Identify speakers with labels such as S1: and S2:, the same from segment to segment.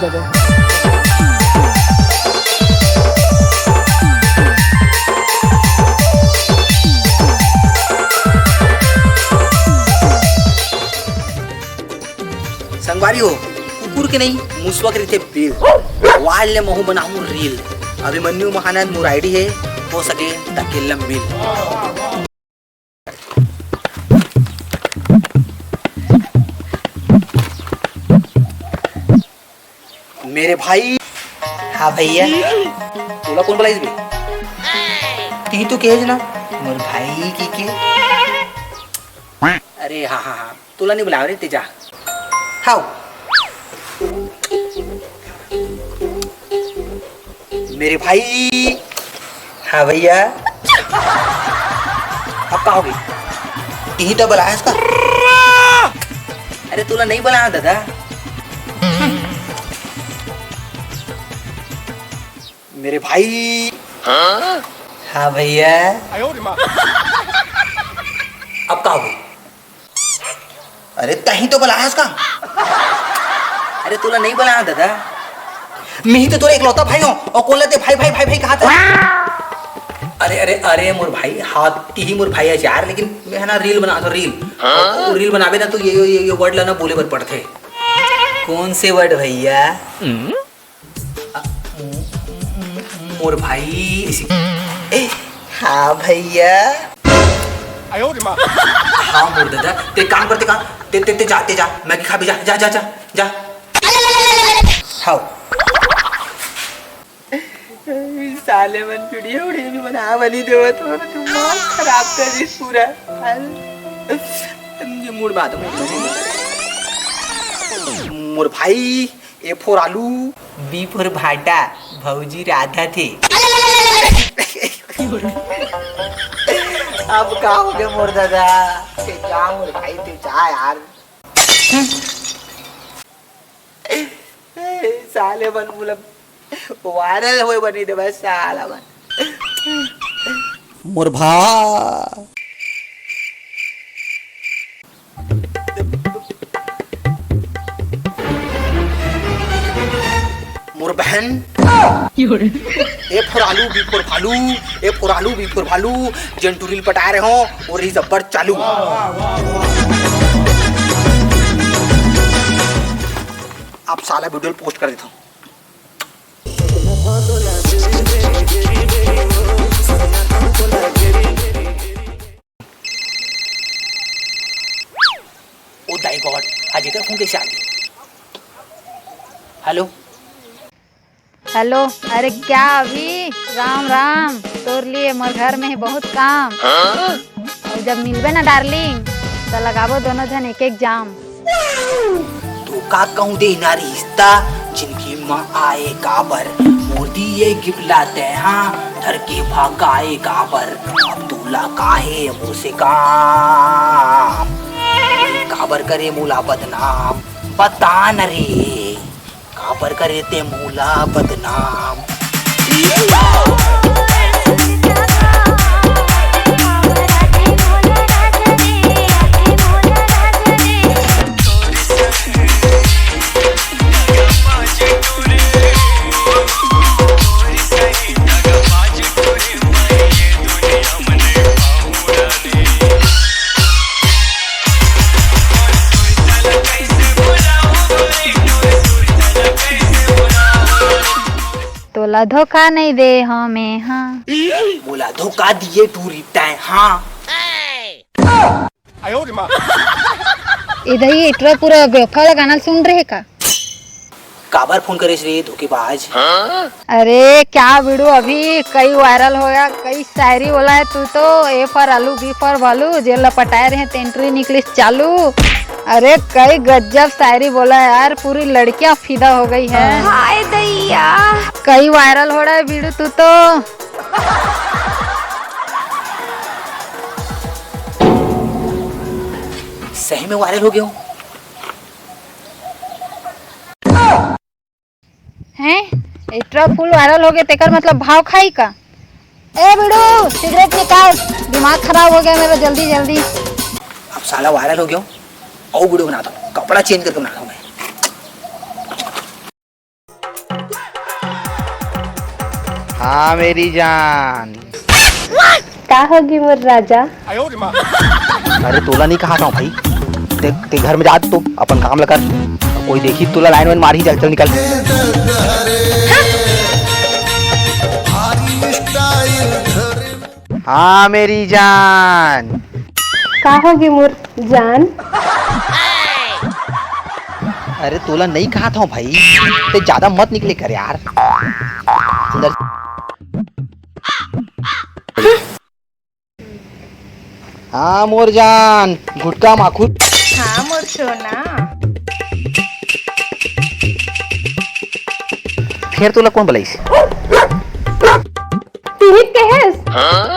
S1: जगह।
S2: संगवारी हो कुकुर के नहीं मुसवा के रीते बिल वाल ले महू बनाऊं रील अभिमन्यु महानंद मोर आईडी है हो सके तकेलम बिल। मेरे भाई हाँ भैया तोला कौन बुलाइस बे ती तो कहे ना मोर भाई की के अरे हाँ हाँ हाँ तोला नहीं बुलाओ रे तेजा हाँ मेरे भाई हाँ भैया अब कहा होगी यही तो बुलाया इसका अरे तूला नहीं बुलाया दादा मेरे भाई हाँ भैया अब कहा होगी अरे तही तो बुलाया इसका अरे तूला नहीं बुलाया दादा मैं ही तो तोरा इकलौता भाई हूँ और कौन लेते भाई भाई भाई भाई कहा था अरे अरे अरे मोर भाई हाथ ही मोर भाई है यार लेकिन मैं है ना रील बना तो रील बनावे ना तो ये वर्ड लाना बोले बर पड़ते कौन से वर्ड भैया मोर भाई हाँ भैया हाँ मोर दादा ते काम करते काम ते जाते जा मैं खा भी जा जा जा जा जा हाँ साले मन वीडियो भी बना बनी दो तो दिमाग खराब कर दी पूरा ये मूड बात मोर भाई ए फॉर आलू बी फॉर भाटा भौजी राधा थे अब क्या हो गया मोर दादा ते जा मोर भाई ते जा यार साले बन बोला वायरल होए बनी दे बस साला बन मोर भा मोर बहन ए फॉर आलू बी फॉर भालू ए फॉर आलू बी फॉर भालू जंटू रील पटा रहे हो और ये जब्बर चालू आप साला वीडियो पोस्ट कर देता हूँ ओ दाई गॉड आज इधर फोन कैसे आ गई हेलो
S3: हेलो अरे क्या अभी राम राम तोर लिए मोर घर में है बहुत काम और जब मिलबे ना डार्लिंग तो लगाबो दोनों जन एक एक जाम
S2: तो का कहूँ दे ना रिश्ता जिनकी माँ आए गाबर मोदी ये गिफ्ट लाते हाँ धर के भागाए गाबर अब दूल्हा काहे मुझसे काम गाबर करे मूला बदनाम बता न रे काबर करे ते मूला बदनाम
S3: तोला धोखा नहीं दे हमें हाँ
S2: बोला धोखा दिए तू रिटाय हाँ
S3: इधर ये इतना पूरा बेवफा वाला गाना सुन रहे का
S2: काबर फोन करे रे धोखेबाज
S3: अरे क्या वीडियो अभी कई वायरल हो गया कई शायरी बोला है तू तो ए फॉर आलू बी फॉर भालू जे लपटाए रहे तेंट्री निकलिस चालू अरे कई गजब शायरी बोला है यार पूरी लड़कियां फिदा हो गई है हाय दैया कई वायरल हो रहा है वीडियो तू तो
S2: सही में वायरल हो गया हूँ
S3: हैं इतना फुल वायरल हो गया तेकर मतलब भाव खाई का ए बिड़ू सिगरेट निकाल दिमाग खराब हो गया मेरा जल्दी जल्दी
S2: अब साला वायरल हो गया हूँ और वीडियो बनाता हूँ कपड़ा चेंज करके बनाता हूँ मैं हाँ मेरी जान।
S1: का होगी मोर राजा?
S2: अरे तोला नहीं कहा था भाई, ते घर में जा तू अपन काम ला कर, कोई देखी तोला लाइन वाइन मार ही, चल चल निकल। हाँ मेरी जान।
S1: का होगी मोर जान?
S2: अरे तोला नहीं कहा था भाई, ते ज्यादा मत निकले कर यार अंदर। हाँ मोर जान, गुटका माखूर।
S3: हाँ मोर सोना।
S2: फिर तोला कौन बुलाइस?
S1: तिहित कहेस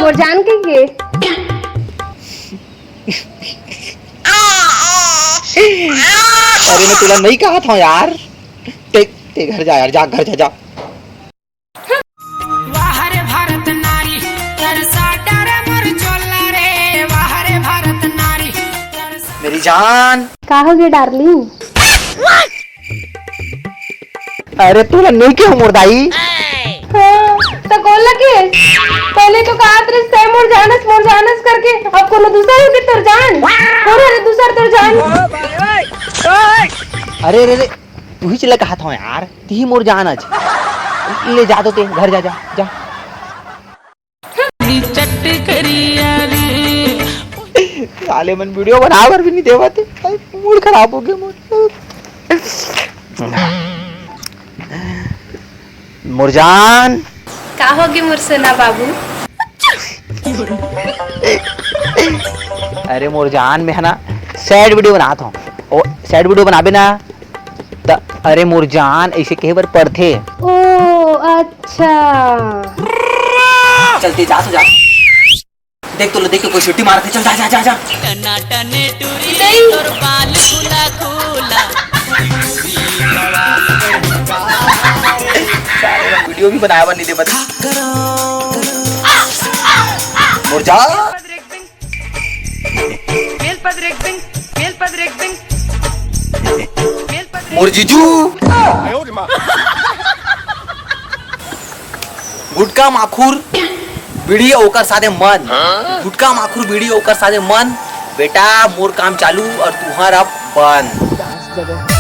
S1: मोर जान के
S2: अरे मैं तुला नहीं कहा था यार, ते घर जा यार, जा घर जा।
S4: वाहरे भारत नारी तरसा डर मोर चोला रे, वाहरे भारत नारी
S2: मेरी जान।
S1: का होगी डार्लिंग?
S2: अरे तोला नहीं क्यों मुर्दाई?
S1: हाँ, तो कौन लगे? पहले तो कहा तेरे से मोर जानस करके, अब कोनो दूसरा होगी तोर जान? कौन है दूसरा तोर जान?
S2: अरे अरे अरे, तू ही चला कहा था यार, ती ही मोर जान आज। ले जा, तो ते घर जा जा जा।
S4: चट करिया रे।
S2: साले मन वीडियो बनाकर भी नहीं देवा थे, मूड खराब हो गया मोर। मुरजान।
S1: का होगी मोर सोना बाबू?
S2: अरे मुरजान में है ना सैड वीडियो बनाता हूँ, ओ सैड वीडियो बनाबे ना त, अरे मुरजान ऐसे कई बार पढ़ते।
S1: ओ अच्छा।
S2: चलते जा तो जा, देख तो देख के कोई छुट्टी मारते, चल जा जा जा जा।
S4: टनाटने टूरी तोर बाल खुला खुला।
S2: वीडियो भी बनाया नहीं दे बता मुरजान। मुरजीजू गुटका माखूर बीड़ी ओकर सादे मन, गुटका माखूर बीड़ी ओकर सादे मन। बेटा मोर काम चालू और तुहार अब बंद।